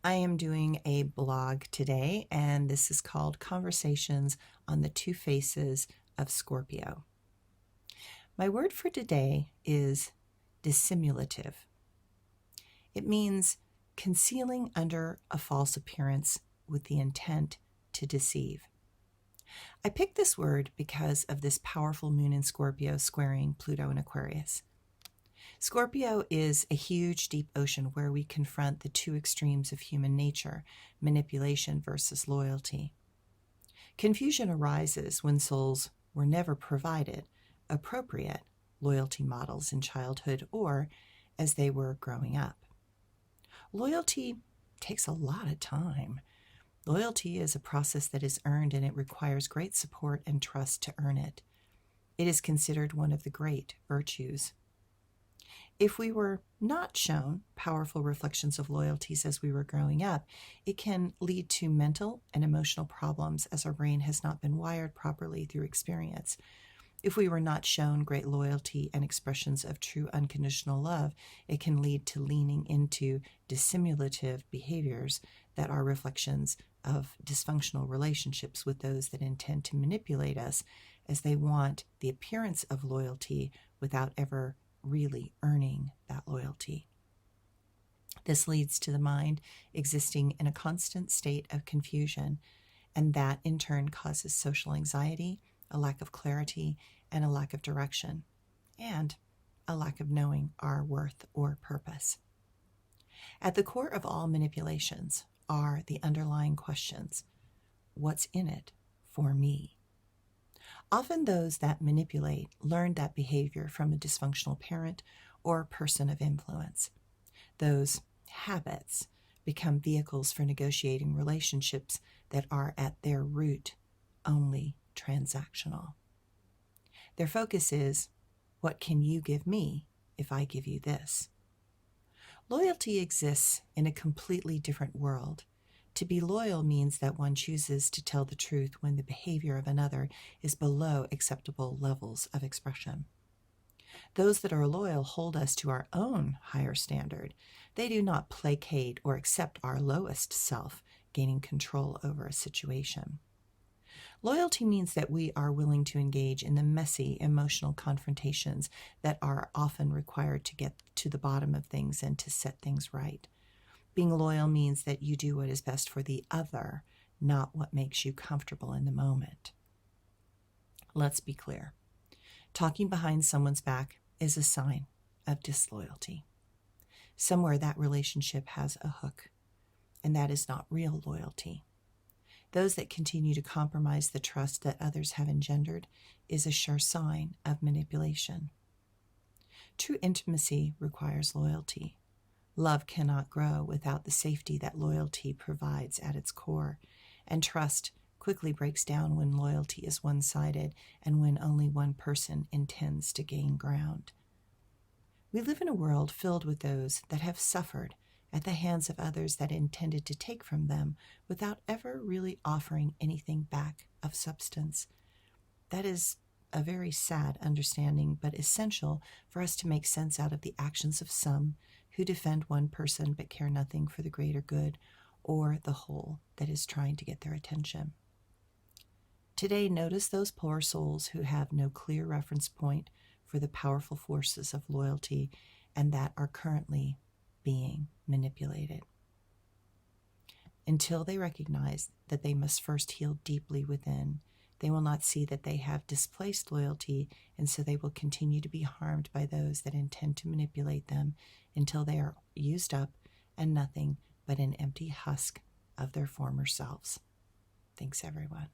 I am doing a blog today, and this is called Conversations on the Two Faces of Scorpio. My word for today is dissimulative. It means concealing under a false appearance with the intent to deceive. I picked this word because of this powerful moon in Scorpio squaring Pluto in Aquarius. Scorpio is a huge, deep ocean where we confront the two extremes of human nature, manipulation versus loyalty. Confusion arises when souls were never provided appropriate loyalty models in childhood or as they were growing up. Loyalty takes a lot of time. Loyalty is a process that is earned, and it requires great support and trust to earn it. It is considered one of the great virtues. If we were not shown powerful reflections of loyalties as we were growing up, it can lead to mental and emotional problems as our brain has not been wired properly through experience. If we were not shown great loyalty and expressions of true unconditional love, it can lead to leaning into dissimulative behaviors that are reflections of dysfunctional relationships with those that intend to manipulate us, as they want the appearance of loyalty without ever really earning that loyalty. This leads to the mind existing in a constant state of confusion, and that in turn causes social anxiety, a lack of clarity, and a lack of direction, and a lack of knowing our worth or purpose. At the core of all manipulations are the underlying questions: what's in it for me? Often those that manipulate learn that behavior from a dysfunctional parent or person of influence. Those habits become vehicles for negotiating relationships that are at their root only transactional. Their focus is, what can you give me if I give you this? Loyalty exists in a completely different world. To be loyal means that one chooses to tell the truth when the behavior of another is below acceptable levels of expression. Those that are loyal hold us to our own higher standard. They do not placate or accept our lowest self, gaining control over a situation. Loyalty means that we are willing to engage in the messy emotional confrontations that are often required to get to the bottom of things and to set things right. Being loyal means that you do what is best for the other, not what makes you comfortable in the moment. Let's be clear. Talking behind someone's back is a sign of disloyalty. Somewhere that relationship has a hook, and that is not real loyalty. Those that continue to compromise the trust that others have engendered is a sure sign of manipulation. True intimacy requires loyalty. Love cannot grow without the safety that loyalty provides at its core, and trust quickly breaks down when loyalty is one-sided and when only one person intends to gain ground. We live in a world filled with those that have suffered at the hands of others that intended to take from them without ever really offering anything back of substance. That is a very sad understanding, but essential for us to make sense out of the actions of some who defend one person but care nothing for the greater good or the whole that is trying to get their attention. Today, notice those poor souls who have no clear reference point for the powerful forces of loyalty and that are currently being manipulated. Until they recognize that they must first heal deeply within, they will not see that they have displaced loyalty, and so they will continue to be harmed by those that intend to manipulate them until they are used up and nothing but an empty husk of their former selves. Thanks, everyone.